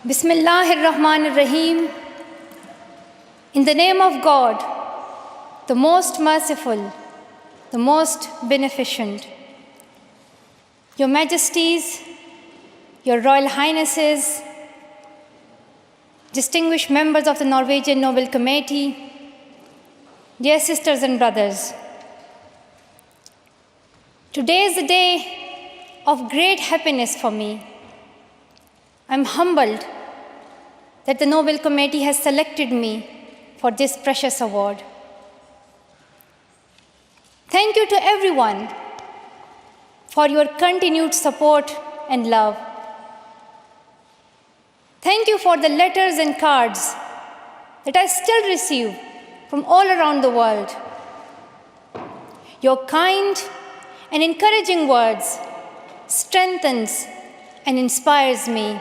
Bismillahir Rahmanir Rahim. In the name of God, the most merciful, the most beneficent. Your Majesties, Your Royal Highnesses, distinguished members of the Norwegian Nobel Committee, dear sisters and brothers, today is a day of great happiness for me. I'm humbled that the Nobel Committee has selected me for this precious award. Thank you to everyone for your continued support and love. Thank you for the letters and cards that I still receive from all around the world. Your kind and encouraging words strengthens and inspires me.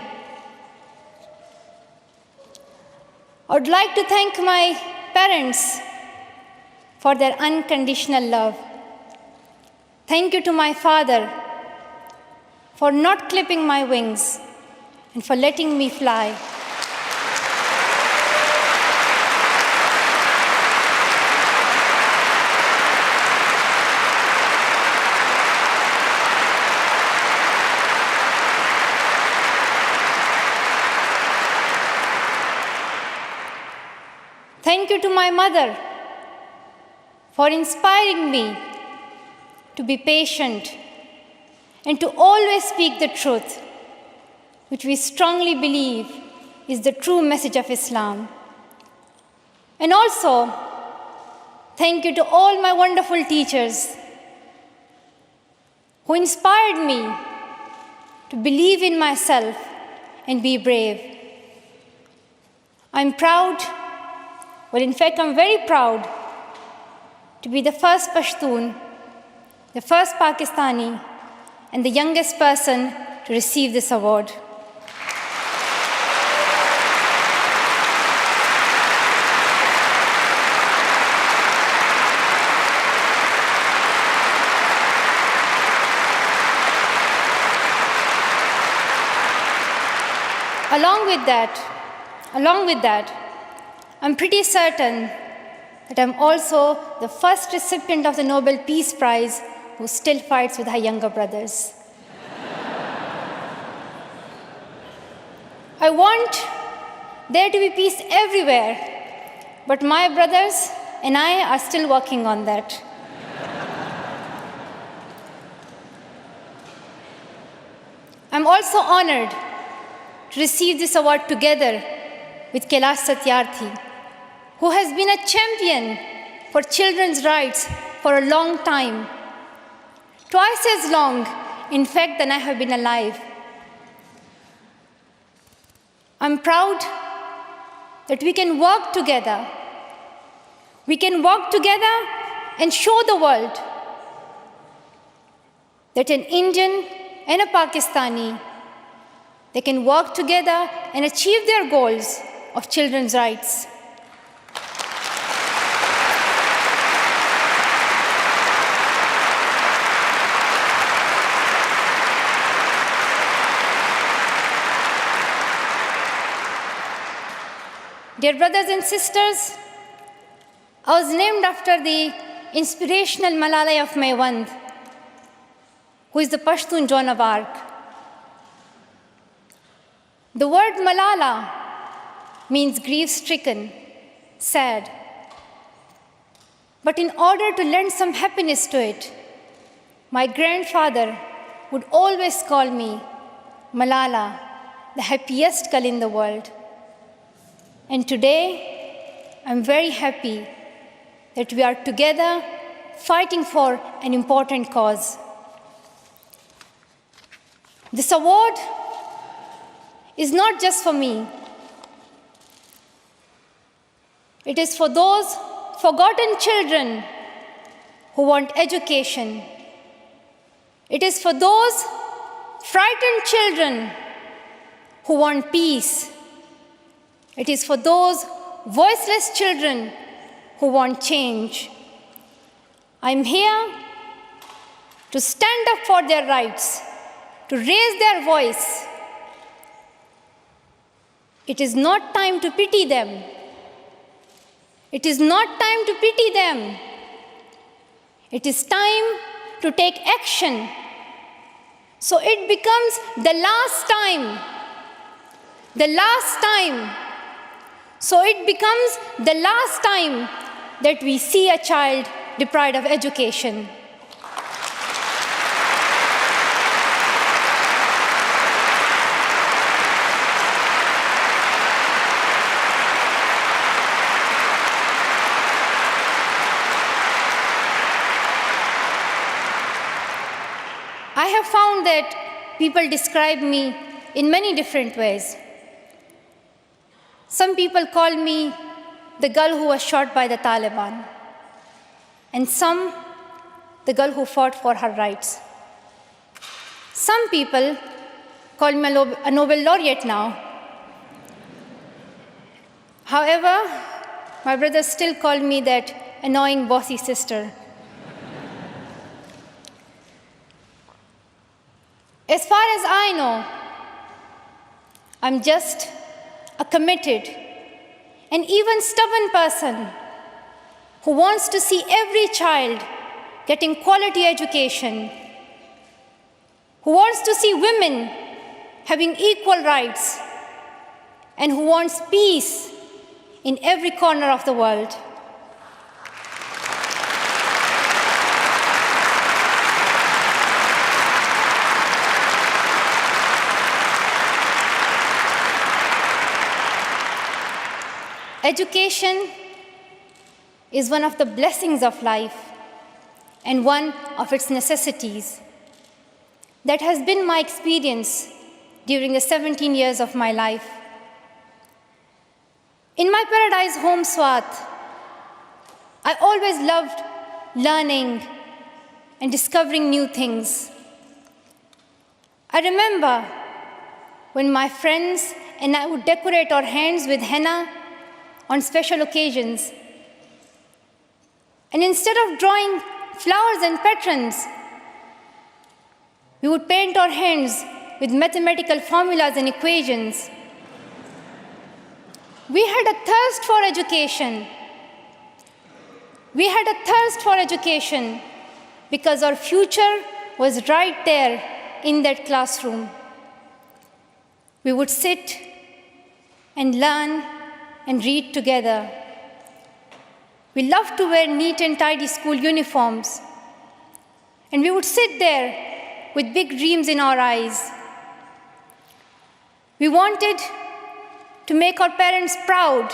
I would like to thank my parents for their unconditional love. Thank you to my father for not clipping my wings and for letting me fly. Thank you to my mother for inspiring me to be patient and to always speak the truth, which we strongly believe is the true message of Islam. And also, thank you to all my wonderful teachers who inspired me to believe in myself and be brave. I'm proud. Well, in fact, I'm very proud to be the first Pashtun, the first Pakistani, and the youngest person to receive this award. Along with that, I'm pretty certain that I'm also the first recipient of the Nobel Peace Prize who still fights with her younger brothers. I want there to be peace everywhere, but my brothers and I are still working on that. I'm also honored to receive this award together with Kailash Satyarthi, who has been a champion for children's rights for a long time, twice as long, in fact, than I have been alive. I'm proud that we can work together. We can work together and show the world that an Indian and a Pakistani, they can work together and achieve their goals of children's rights. Dear brothers and sisters, I was named after the inspirational Malala of Maiwand, who is the Pashtun Joan of Arc. The word Malala means grief-stricken, sad. But in order to lend some happiness to it, my grandfather would always call me Malala, the happiest girl in the world. And today, I'm very happy that we are together fighting for an important cause. This award is not just for me. It is for those forgotten children who want education. It is for those frightened children who want peace. It is for those voiceless children who want change. I'm here to stand up for their rights, to raise their voice, It is not time to pity them. It is not time to pity them. It is time to take action. So it becomes the last time. The last time. So it becomes the last time that we see a child deprived of education. I have found that people describe me in many different ways. Some people call me the girl who was shot by the Taliban, and some the girl who fought for her rights. Some people call me a Nobel laureate now. However, my brothers still call me that annoying bossy sister. As far as I know, I'm just a committed and even stubborn person who wants to see every child getting quality education, who wants to see women having equal rights, and who wants peace in every corner of the world. Education is one of the blessings of life and one of its necessities. That has been my experience during the 17 years of my life. In my paradise home, Swat, I always loved learning and discovering new things. I remember when my friends and I would decorate our hands with henna on special occasions. And instead of drawing flowers and patrons, we would paint our hands with mathematical formulas and equations. We had a thirst for education. We had a thirst for education because our future was right there in that classroom. We would sit and learn and read together. We loved to wear neat and tidy school uniforms. And we would sit there with big dreams in our eyes. We wanted to make our parents proud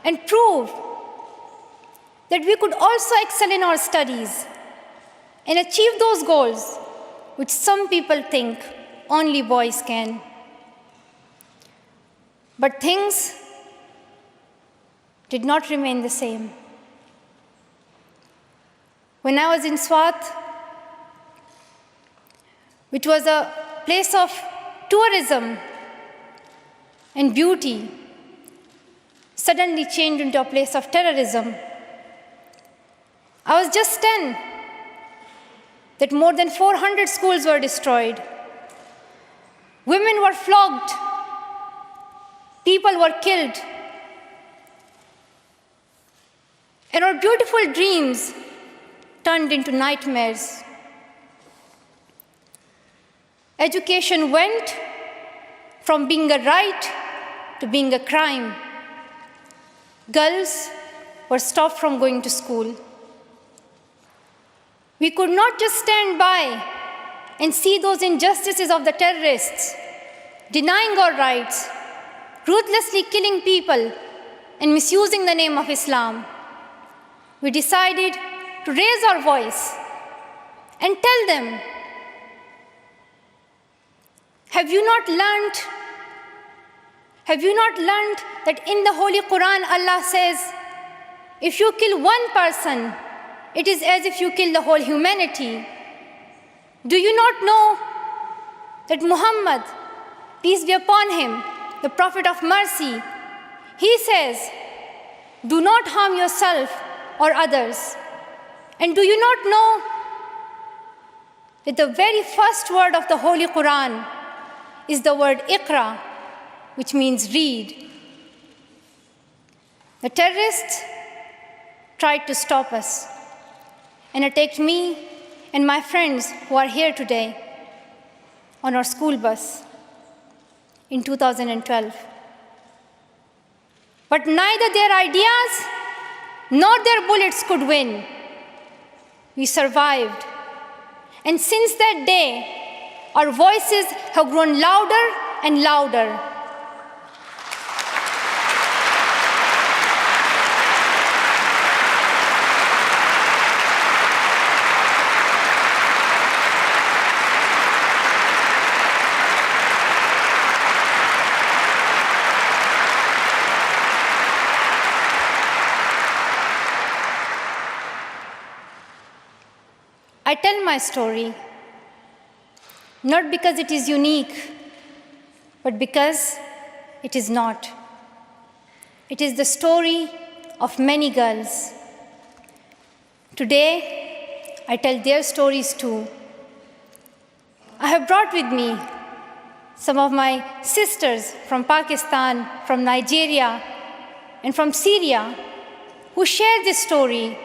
and prove that we could also excel in our studies and achieve those goals which some people think only boys can. But things did not remain the same. When I was in Swat, which was a place of tourism and beauty, suddenly changed into a place of terrorism. I was just 10, that more than 400 schools were destroyed. Women were flogged. People were killed. And our beautiful dreams turned into nightmares. Education went from being a right to being a crime. Girls were stopped from going to school. We could not just stand by and see those injustices of the terrorists, denying our rights, ruthlessly killing people, and misusing the name of Islam. We decided to raise our voice and tell them, have you not learned that in the Holy Quran Allah says, if you kill one person, it is as if you kill the whole humanity? Do you not know that Muhammad, peace be upon him, the Prophet of mercy, he says, do not harm yourself or others. And do you not know that the very first word of the Holy Quran is the word Iqra, which means read. The terrorists tried to stop us and attacked me and my friends who are here today on our school bus in 2012. But neither their ideas nor their bullets could win. We survived. And since that day, our voices have grown louder and louder. I tell my story not because it is unique, but because it is not. It is the story of many girls. Today, I tell their stories too. I have brought with me some of my sisters from Pakistan, from Nigeria, and from Syria who share this story.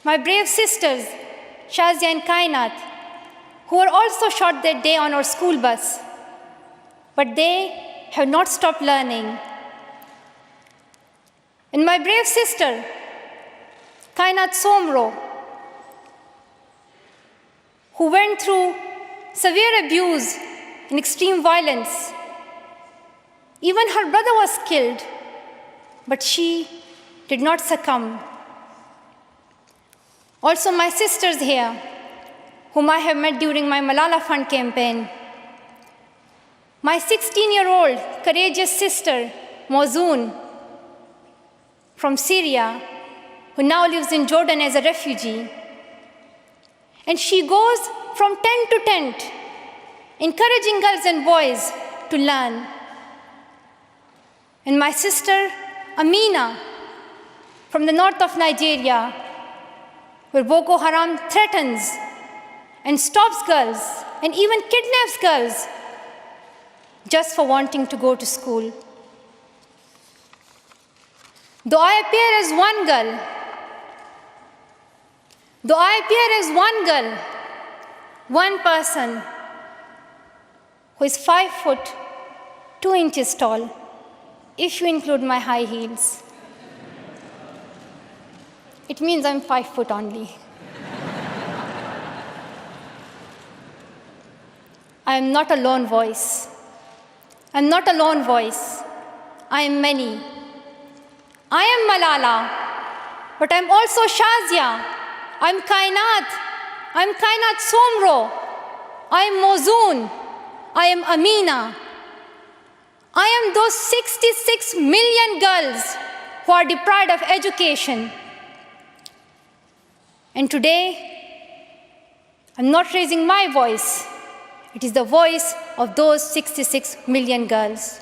My brave sisters, Shazia and Kainat, who were also shot that day on our school bus. But they have not stopped learning. And my brave sister, Kainat Somro, who went through severe abuse and extreme violence. Even her brother was killed, but she did not succumb. Also my sisters here, whom I have met during my Malala Fund campaign. My 16-year-old courageous sister, Mozoon, from Syria, who now lives in Jordan as a refugee. And she goes from tent to tent, encouraging girls and boys to learn. And my sister, Amina, from the north of Nigeria, where Boko Haram threatens and stops girls and even kidnaps girls just for wanting to go to school. Though I appear as one girl, one person who is 5 foot 2 inches tall, if you include my high heels, it means I'm 5 foot only. I am not a lone voice. I'm not a lone voice. I am many. I am Malala, but I'm also Shazia. I'm Kainat. I'm Kainat Somro. I am Mozoon. I am Amina. I am those 66 million girls who are deprived of education. And today, I'm not raising my voice. It is the voice of those 66 million girls.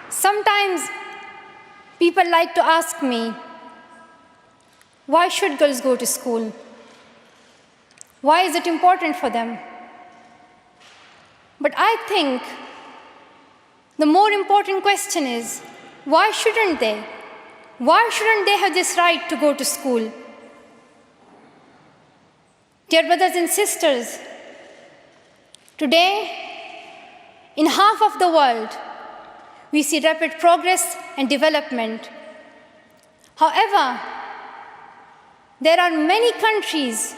Sometimes people like to ask me, why should girls go to school? Why is it important for them? But I think the more important question is, why shouldn't they? Why shouldn't they have this right to go to school? Dear brothers and sisters, today, in half of the world, we see rapid progress and development. However, there are many countries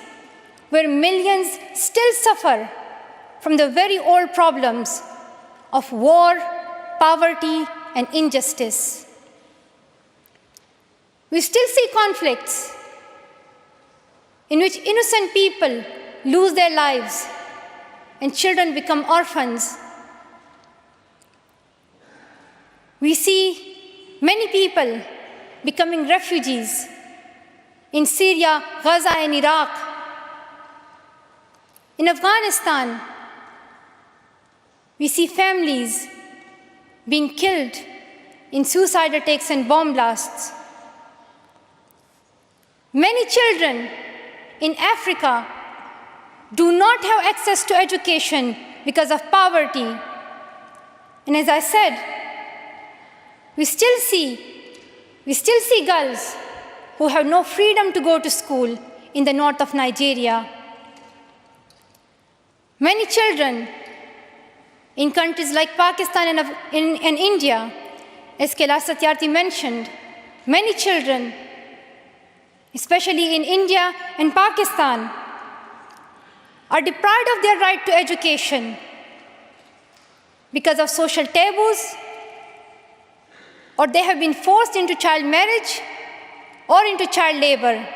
where millions still suffer from the very old problems of war, poverty, and injustice. We still see conflicts in which innocent people lose their lives and children become orphans. We see many people becoming refugees in Syria, Gaza, and Iraq. In Afghanistan, we see families being killed in suicide attacks and bomb blasts. Many children in Africa do not have access to education because of poverty. And as I said, we still see girls who have no freedom to go to school in the north of Nigeria. Many children in countries like Pakistan and India, as Kailash Satyarthi mentioned, many children, especially in India and Pakistan, are deprived of their right to education because of social taboos, or they have been forced into child marriage or into child labor.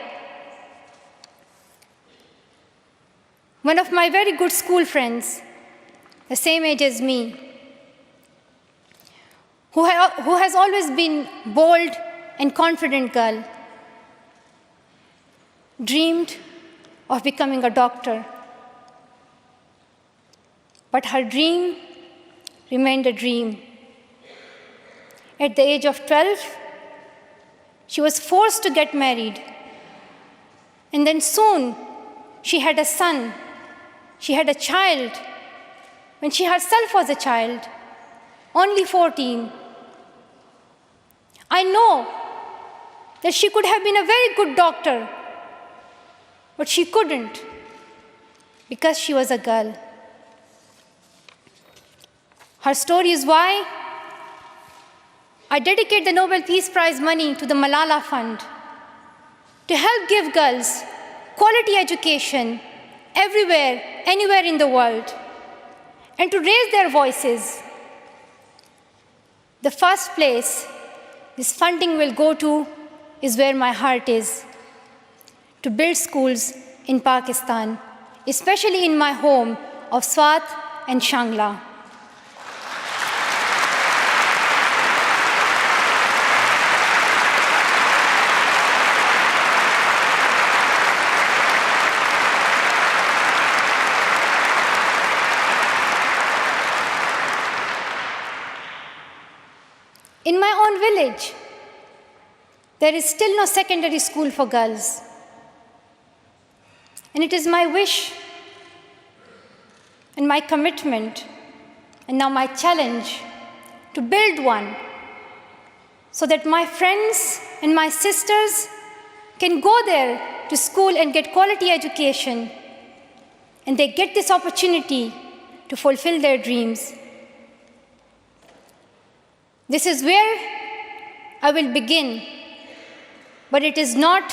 One of my very good school friends, the same age as me, who has always been bold and confident girl, dreamed of becoming a doctor. But her dream remained a dream. At the age of 12, she was forced to get married. And then soon, she had a son. She had a child when she herself was a child, only 14. I know that she could have been a very good doctor, but she couldn't because she was a girl. Her story is why I dedicate the Nobel Peace Prize money to the Malala Fund to help give girls quality education everywhere, anywhere in the world, and to raise their voices. The first place this funding will go to is where my heart is, to build schools in Pakistan, especially in my home of Swat and Shangla. In my own village, there is still no secondary school for girls. And it is my wish and my commitment, and now my challenge, to build one so that my friends and my sisters can go there to school and get quality education, and they get this opportunity to fulfill their dreams. This is where I will begin, but it is not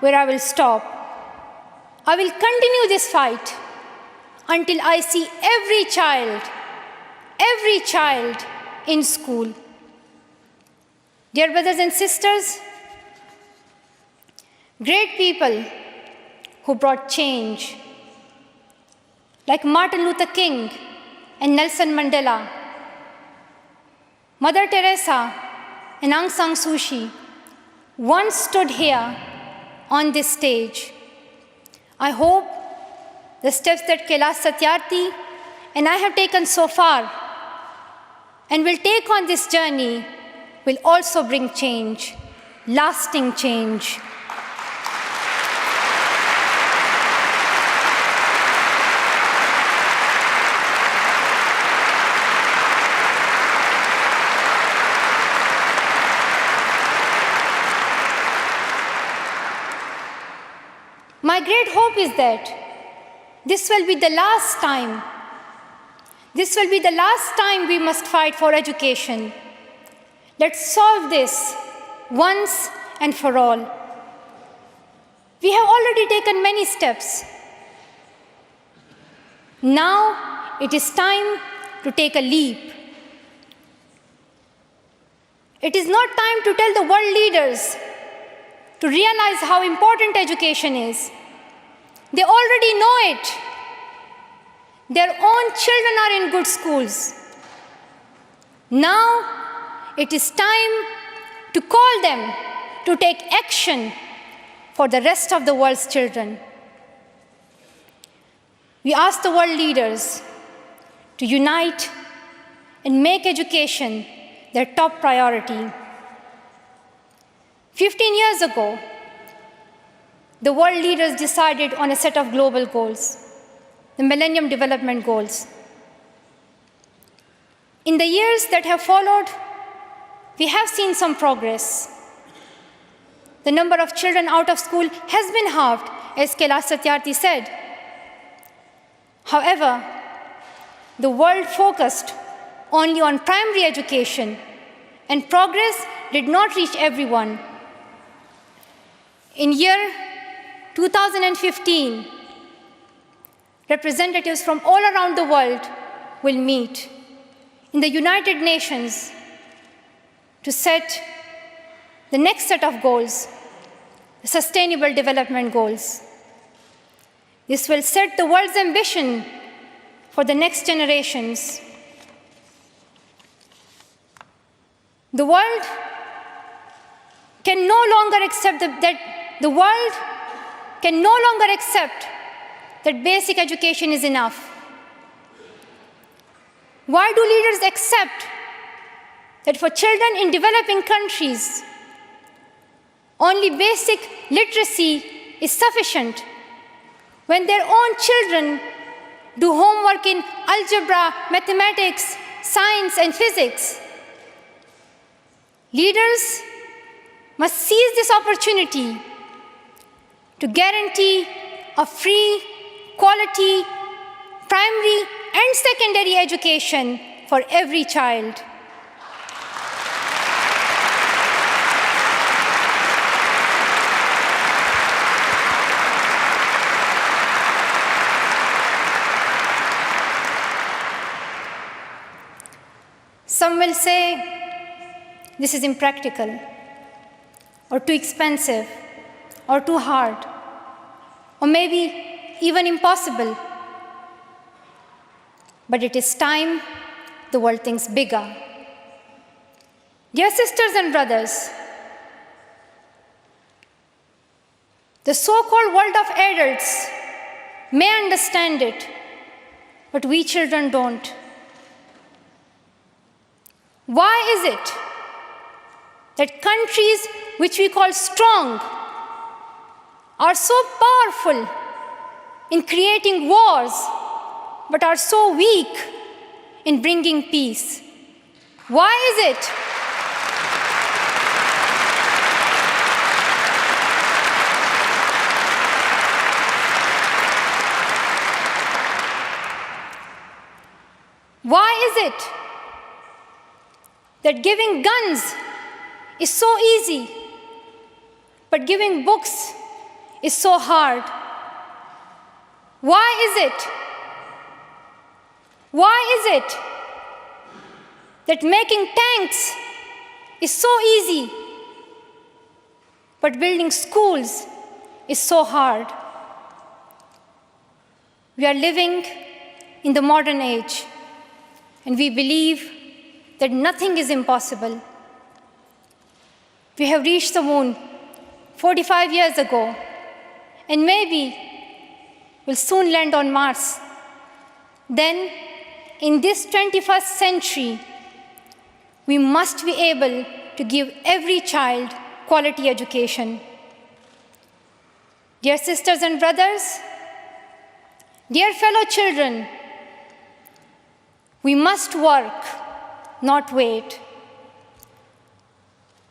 where I will stop. I will continue this fight until I see every child in school. Dear brothers and sisters, great people who brought change, like Martin Luther King and Nelson Mandela, Mother Teresa and Aung San Suu Kyi, once stood here on this stage. I hope the steps that Kailash Satyarthi and I have taken so far and will take on this journey will also bring change, lasting change. My great hope is that this will be the last time. This will be the last time we must fight for education. Let's solve this once and for all. We have already taken many steps. Now it is time to take a leap. It is not time to tell the world leaders to realize how important education is. They already know it. Their own children are in good schools. Now it is time to call them to take action for the rest of the world's children. We ask the world leaders to unite and make education their top priority. 15 years ago, the world leaders decided on a set of global goals, the Millennium Development Goals. In the years that have followed, we have seen some progress. The number of children out of school has been halved, as Kailash Satyarthi said. However, the world focused only on primary education, and progress did not reach everyone. In year 2015, representatives from all around the world will meet in the United Nations to set the next set of goals, the Sustainable Development Goals. This will set the world's ambition for the next generations. The world can no longer accept that basic education is enough. Why do leaders accept that for children in developing countries, only basic literacy is sufficient when their own children do homework in algebra, mathematics, science, and physics? Leaders must seize this opportunity to guarantee a free, quality, primary and secondary education for every child. Some will say this is impractical, or too expensive, or too hard, or maybe even impossible. But it is time the world thinks bigger. Dear sisters and brothers, the so-called world of adults may understand it, but we children don't. Why is it that countries which we call strong are so powerful in creating wars, but are so weak in bringing peace? Why is it? Why is it that giving guns is so easy, but giving books is so hard? Why is it? Why is it that making tanks is so easy, but building schools is so hard? We are living in the modern age, and we believe that nothing is impossible. We have reached the moon 45 years ago, and maybe we'll soon land on Mars. Then, in this 21st century, we must be able to give every child quality education. Dear sisters and brothers, dear fellow children, we must work, not wait.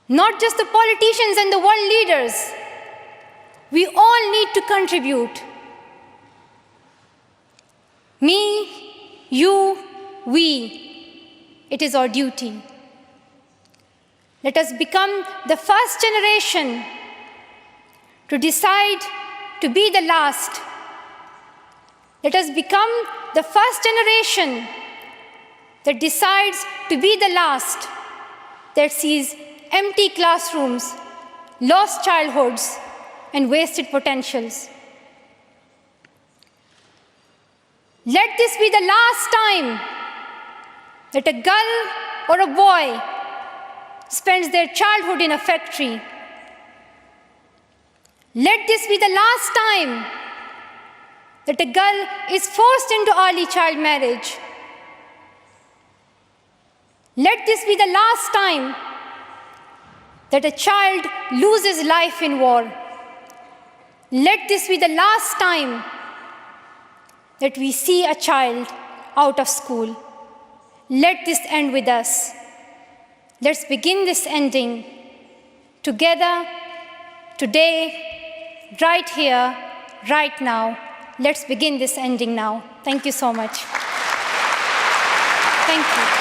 Not just the politicians and the world leaders. We all need to contribute. Me, you, we. It is our duty. Let us become the first generation to decide to be the last. Let us become the first generation that decides to be the last, that sees empty classrooms, lost childhoods, and wasted potentials. Let this be the last time that a girl or a boy spends their childhood in a factory. Let this be the last time that a girl is forced into early child marriage. Let this be the last time that a child loses life in war. Let this be the last time that we see a child out of school. Let this end with us. Let's begin this ending together, today, right here, right now. Let's begin this ending now. Thank you so much. Thank you.